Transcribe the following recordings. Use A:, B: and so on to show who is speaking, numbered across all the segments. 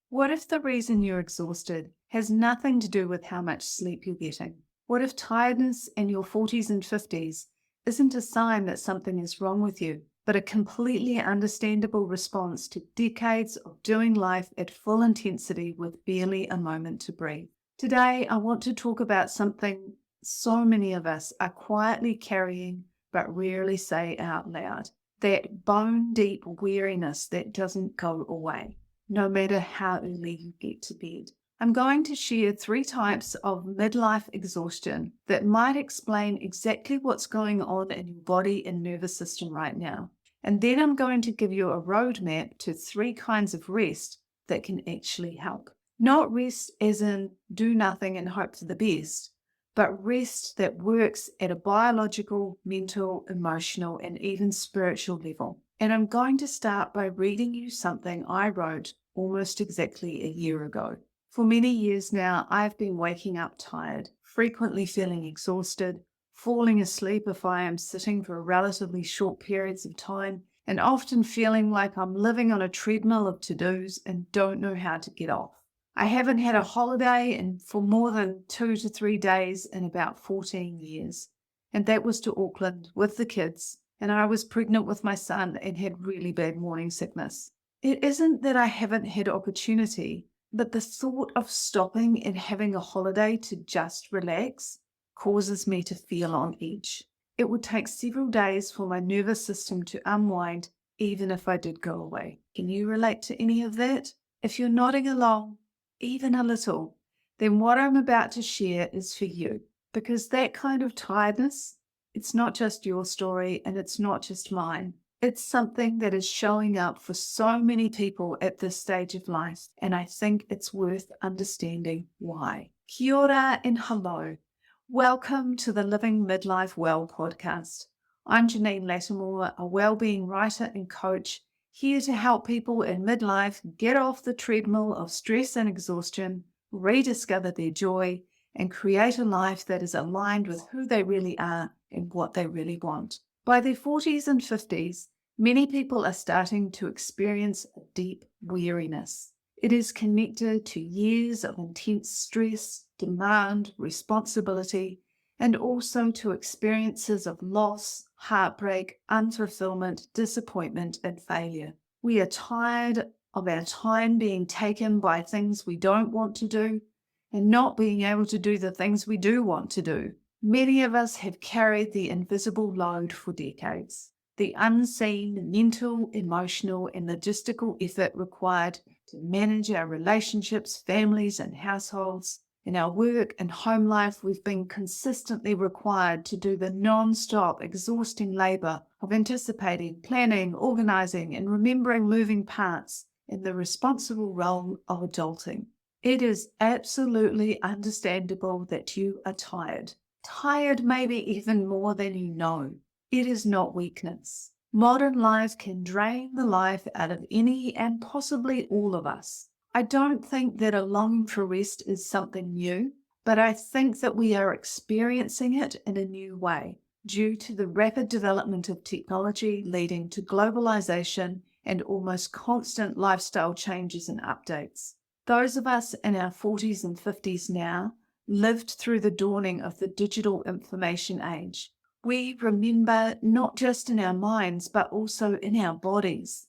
A: What if the reason you're exhausted has nothing to do with how much sleep you're getting? What if tiredness in your 40s and 50s isn't a sign that something is wrong with you, but a completely understandable response to decades of doing life at full intensity with barely a moment to breathe? Today, I want to talk about something so many of us are quietly carrying but rarely say out loud, that bone deep weariness that doesn't go away no matter how early you get to bed. I'm going to share 3 types of midlife exhaustion that might explain exactly what's going on in your body and nervous system right now. And then I'm going to give you a roadmap to 3 kinds of rest that can actually help. Not rest as in do nothing and hope for the best, but rest that works at a biological, mental, emotional, and even spiritual level. And I'm going to start by reading you something I wrote almost exactly a year ago. For many years now, I've been waking up tired, frequently feeling exhausted, falling asleep if I am sitting for relatively short periods of time, and often feeling like I'm living on a treadmill of to-dos and don't know how to get off. I haven't had a holiday for more than 2 to 3 days in about 14 years. And that was to Auckland with the kids. And I was pregnant with my son and had really bad morning sickness. It isn't that I haven't had opportunity, but the thought of stopping and having a holiday to just relax causes me to feel on edge. It would take several days for my nervous system to unwind, even if I did go away. Can you relate to any of that? If you're nodding along, even a little, then what I'm about to share is for you. Because that kind of tiredness, it's not just your story and it's not just mine. It's something that is showing up for so many people at this stage of life, and I think it's worth understanding why. Kia ora and hello. Welcome to the Living Midlife Well podcast. I'm Janine Lattimore, a well-being writer and coach, here to help people in midlife get off the treadmill of stress and exhaustion, rediscover their joy, and create a life that is aligned with who they really are and what they really want. By their 40s and 50s, many people are starting to experience a deep weariness. It is connected to years of intense stress, demand, responsibility, and also to experiences of loss, heartbreak, unfulfillment, disappointment, and failure. We are tired of our time being taken by things we don't want to do and not being able to do the things we do want to do. Many of us have carried the invisible load for decades, the unseen mental, emotional, and logistical effort required to manage our relationships, families, and households. In our work and home life, we've been consistently required to do the non-stop, exhausting labor of anticipating, planning, organizing, and remembering moving parts in the responsible role of adulting. It is absolutely understandable that you are tired. Tired maybe even more than you know. It is not weakness. Modern life can drain the life out of any and possibly all of us. I don't think that a longing for rest is something new, but I think that we are experiencing it in a new way due to the rapid development of technology leading to globalization and almost constant lifestyle changes and updates. Those of us in our 40s and 50s now lived through the dawning of the digital information age. We remember, not just in our minds, but also in our bodies,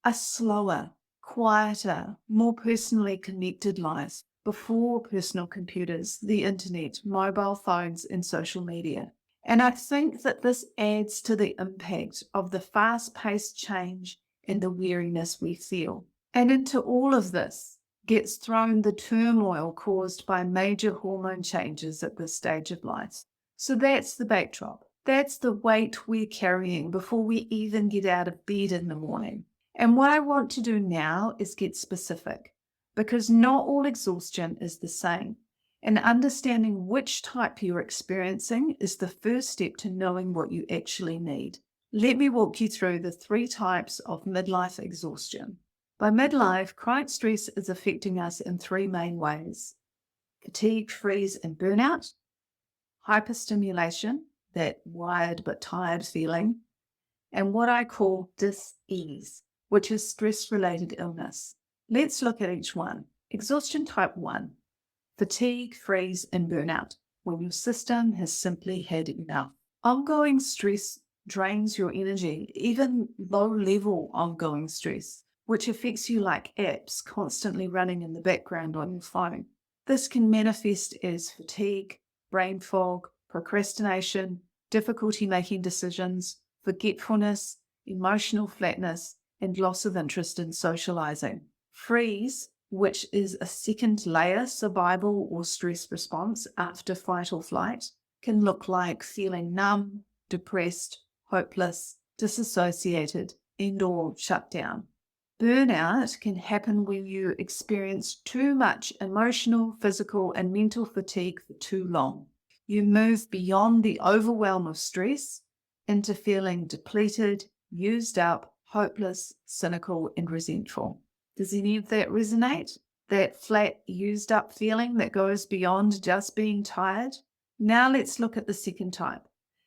A: a slower, quieter, more personally connected life before personal computers, the internet, mobile phones, and social media. And I think that this adds to the impact of the fast-paced change and the weariness we feel. And into all of this gets thrown the turmoil caused by major hormone changes at this stage of life. So that's the backdrop. That's the weight we're carrying before we even get out of bed in the morning. And what I want to do now is get specific, because not all exhaustion is the same. And understanding which type you're experiencing is the first step to knowing what you actually need. Let me walk you through the 3 types of midlife exhaustion. By midlife, chronic stress is affecting us in 3 main ways: fatigue, freeze, and burnout; hyperstimulation, that wired but tired feeling; and what I call dis-ease, which is stress-related illness. Let's look at each one. Exhaustion type 1, fatigue, freeze, and burnout, when your system has simply had enough. Ongoing stress drains your energy, even low-level ongoing stress, which affects you like apps constantly running in the background on your phone. This can manifest as fatigue, brain fog, procrastination, difficulty making decisions, forgetfulness, emotional flatness, and loss of interest in socializing. Freeze, which is a second layer survival or stress response after fight or flight, can look like feeling numb, depressed, hopeless, disassociated, and/or shut down. Burnout can happen when you experience too much emotional, physical, and mental fatigue for too long. You move beyond the overwhelm of stress into feeling depleted, used up, hopeless, cynical, and resentful. Does any of that resonate? That flat, used up feeling that goes beyond just being tired? Now let's look at the second type.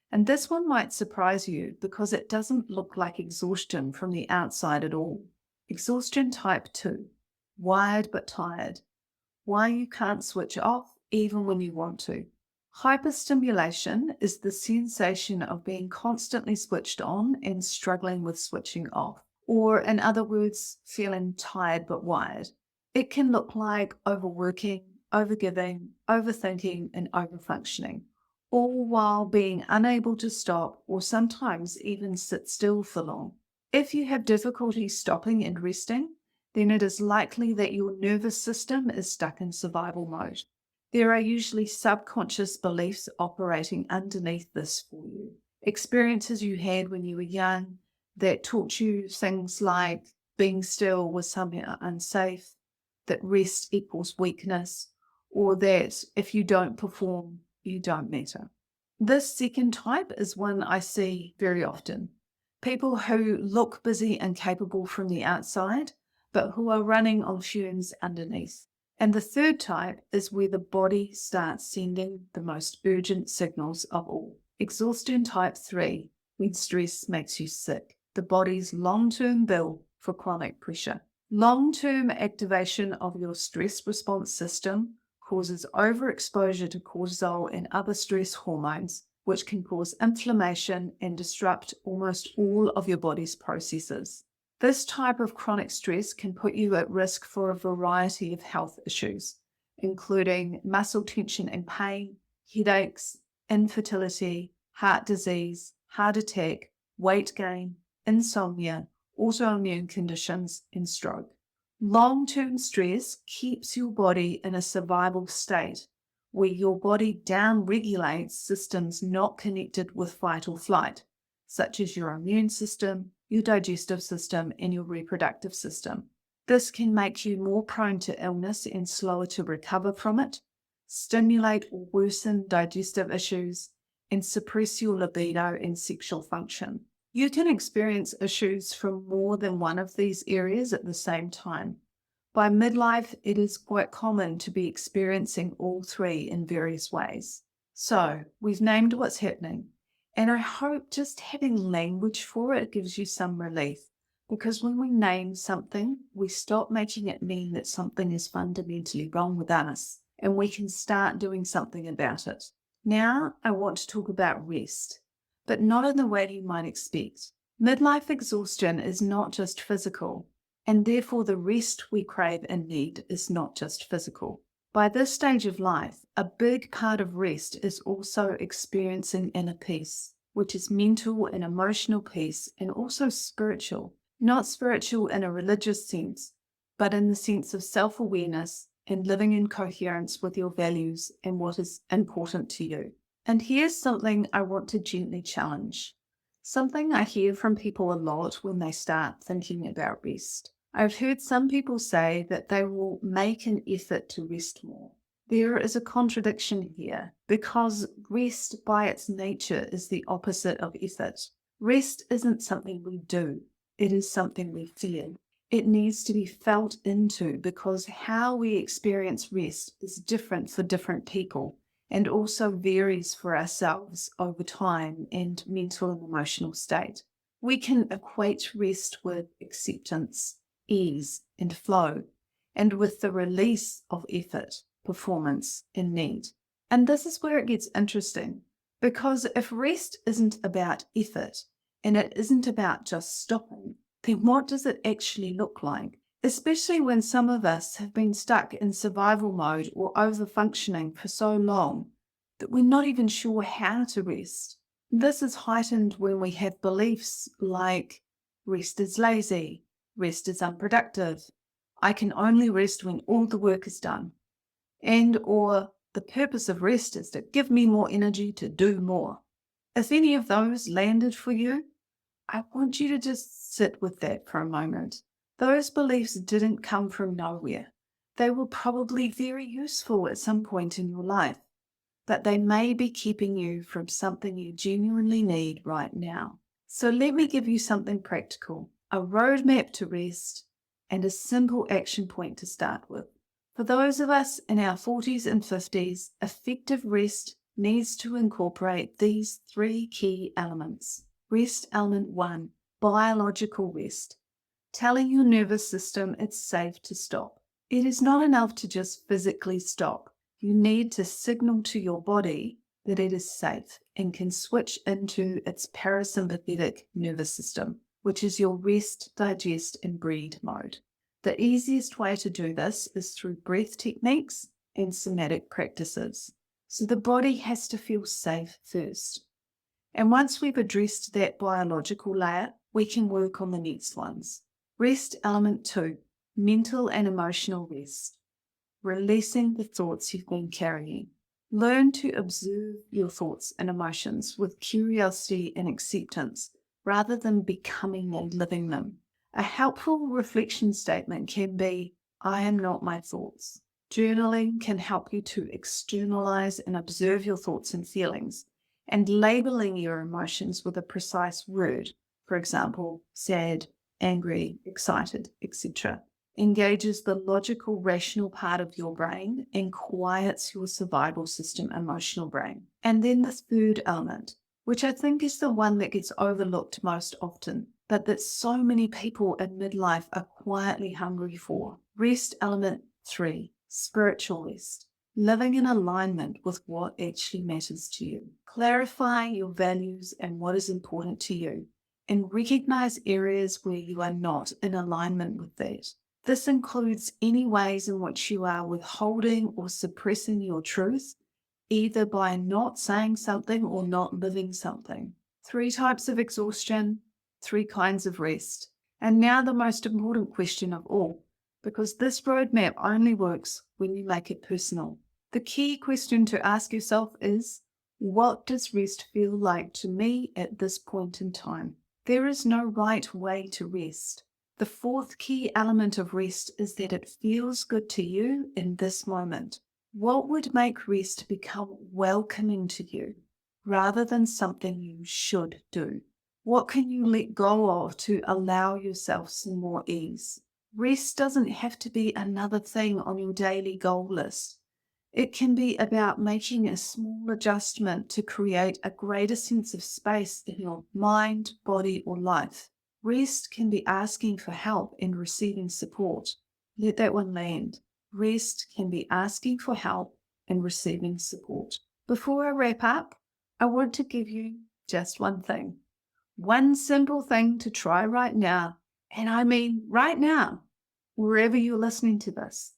A: And this one might surprise you because it doesn't look like exhaustion from the outside at all. Exhaustion type 2, wired but tired. Why you can't switch off even when you want to. Hyperstimulation is the sensation of being constantly switched on and struggling with switching off, or in other words, feeling tired but wired. It can look like overworking, overgiving, overthinking, and overfunctioning, all while being unable to stop or sometimes even sit still for long. If you have difficulty stopping and resting, then it is likely that your nervous system is stuck in survival mode. There are usually subconscious beliefs operating underneath this for you. Experiences you had when you were young that taught you things like being still was somehow unsafe, that rest equals weakness, or that if you don't perform, you don't matter. This second type is one I see very often. People who look busy and capable from the outside, but who are running on fumes underneath. And the third type is where the body starts sending the most urgent signals of all. Exhaustion type 3, when stress makes you sick, the body's long-term bill for chronic pressure. Long-term activation of your stress response system causes overexposure to cortisol and other stress hormones, which can cause inflammation and disrupt almost all of your body's processes. This type of chronic stress can put you at risk for a variety of health issues, including muscle tension and pain, headaches, infertility, heart disease, heart attack, weight gain, insomnia, autoimmune conditions, and stroke. Long-term stress keeps your body in a survival state where your body downregulates systems not connected with fight or flight, such as your immune system, your digestive system, and your reproductive system. This can make you more prone to illness and slower to recover from it, stimulate or worsen digestive issues, and suppress your libido and sexual function. You can experience issues from more than one of these areas at the same time. By midlife, it is quite common to be experiencing all three in various ways. So, we've named what's happening, and I hope just having language for it gives you some relief, because when we name something, we stop making it mean that something is fundamentally wrong with us, and we can start doing something about it. Now, I want to talk about rest, but not in the way you might expect. Midlife exhaustion is not just physical, and therefore the rest we crave and need is not just physical. By this stage of life, a big part of rest is also experiencing inner peace, which is mental and emotional peace, and also spiritual. Not spiritual in a religious sense, but in the sense of self-awareness and living in coherence with your values and what is important to you. And here's something I want to gently challenge. Something I hear from people a lot when they start thinking about rest. I've heard some people say that they will make an effort to rest more. There is a contradiction here because rest by its nature is the opposite of effort. Rest isn't something we do, it is something we feel. It needs to be felt into because how we experience rest is different for different people and also varies for ourselves over time and mental and emotional state. We can equate rest with acceptance. ease, and flow, and with the release of effort, performance, and need. And this is where it gets interesting, because if rest isn't about effort and it isn't about just stopping, then what does it actually look like? Especially when some of us have been stuck in survival mode or over-functioning for so long that we're not even sure how to rest. This is heightened when we have beliefs like rest is lazy, rest is unproductive, I can only rest when all the work is done, and or the purpose of rest is to give me more energy to do more. If any of those landed for you, I want you to just sit with that for a moment. Those beliefs didn't come from nowhere. They were probably very useful at some point in your life, but they may be keeping you from something you genuinely need right now. So let me give you something practical, a roadmap to rest, and a simple action point to start with. For those of us in our 40s and 50s, effective rest needs to incorporate these 3 key elements. Rest element 1, biological rest, telling your nervous system it's safe to stop. It is not enough to just physically stop. You need to signal to your body that it is safe and can switch into its parasympathetic nervous system, which is your rest, digest, and breed mode. The easiest way to do this is through breath techniques and somatic practices. So the body has to feel safe first. And once we've addressed that biological layer, we can work on the next ones. Rest element 2, mental and emotional rest. Releasing the thoughts you've been carrying. Learn to observe your thoughts and emotions with curiosity and acceptance rather than becoming and living them. A helpful reflection statement can be, I am not my thoughts. Journaling can help you to externalize and observe your thoughts and feelings, and labeling your emotions with a precise word, for example, sad, angry, excited, etc., engages the logical, rational part of your brain and quiets your survival system, emotional brain. And then the third element, which I think is the one that gets overlooked most often, but that so many people in midlife are quietly hungry for. Rest element 3, spiritual rest. Living in alignment with what actually matters to you. Clarifying your values and what is important to you, and recognize areas where you are not in alignment with that. This includes any ways in which you are withholding or suppressing your truth, either by not saying something or not living something. 3 types of exhaustion, 3 kinds of rest. And now the most important question of all, because this roadmap only works when you make it personal. The key question to ask yourself is, what does rest feel like to me at this point in time? There is no right way to rest. The 4th key element of rest is that it feels good to you in this moment. What would make rest become welcoming to you rather than something you should do? What can you let go of to allow yourself some more ease? Rest doesn't have to be another thing on your daily goal list. It can be about making a small adjustment to create a greater sense of space in your mind, body, or life. Rest can be asking for help and receiving support. Let that one land. Rest can be asking for help and receiving support. Before I wrap up, I want to give you just one thing. One simple thing to try right now, and I mean right now, wherever you're listening to this.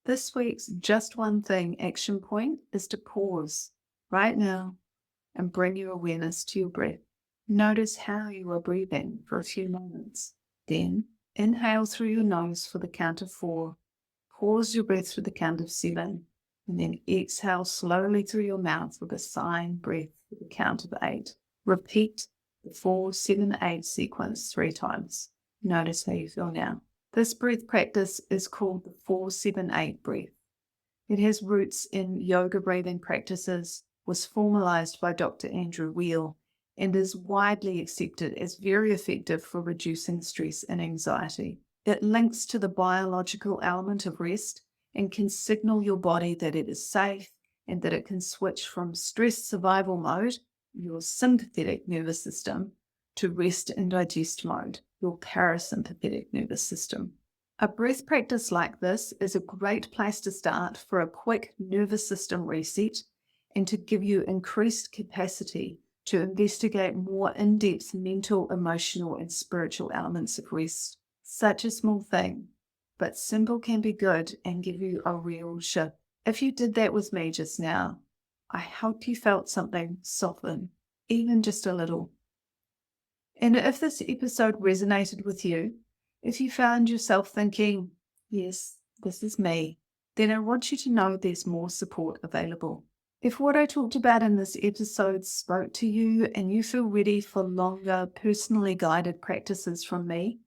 A: This week's just one thing action point is to pause right now and bring your awareness to your breath. Notice how you are breathing for a few moments. Then inhale through your nose for the count of 4. Pause your breath for the count of 7. And then exhale slowly through your mouth with a sighing breath for the count of 8. Repeat the 4, 7, 8 sequence 3 times. Notice how you feel now. This breath practice is called the 4-7-8 breath. It has roots in yoga breathing practices, was formalized by Dr. Andrew Weil, and is widely accepted as very effective for reducing stress and anxiety. It links to the biological element of rest and can signal your body that it is safe and that it can switch from stress survival mode, your sympathetic nervous system, to rest and digest mode, your parasympathetic nervous system. A breath practice like this is a great place to start for a quick nervous system reset and to give you increased capacity to investigate more in-depth mental, emotional, and spiritual elements of rest. Such a small thing, but simple can be good and give you a real shift. If you did that with me just now, I hope you felt something soften, even just a little. And if this episode resonated with you, if you found yourself thinking, yes, this is me, then I want you to know there's more support available. If what I talked about in this episode spoke to you and you feel ready for longer, personally guided practices from me,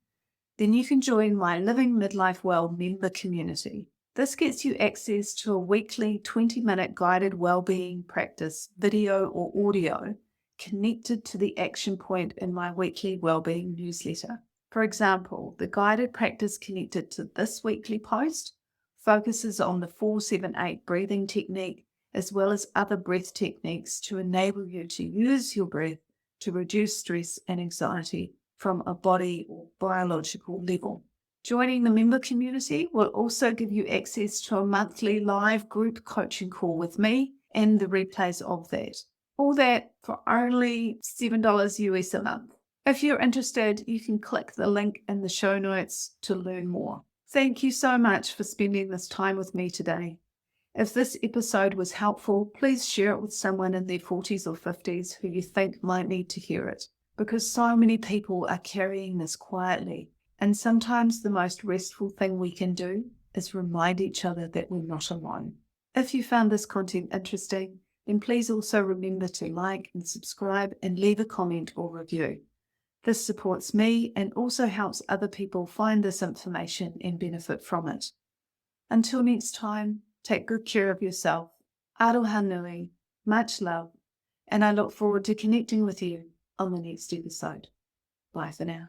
A: then you can join my Living Midlife Well member community. This gets you access to a weekly 20-minute guided well-being practice, video or audio, connected to the action point in my weekly well-being newsletter. For example, the guided practice connected to this weekly post focuses on the 478 breathing technique, as well as other breath techniques to enable you to use your breath to reduce stress and anxiety from a body or biological level. Joining the member community will also give you access to a monthly live group coaching call with me and the replays of that. All that for only $7 US a month. If you're interested, you can click the link in the show notes to learn more. Thank you so much for spending this time with me today. If this episode was helpful, please share it with someone in their 40s or 50s who you think might need to hear it, because so many people are carrying this quietly. And sometimes the most restful thing we can do is remind each other that we're not alone. If you found this content interesting, then please also remember to like and subscribe and leave a comment or review. This supports me and also helps other people find this information and benefit from it. Until next time, take good care of yourself. Aroha nui, much love, and I look forward to connecting with you on the next episode. Bye for now.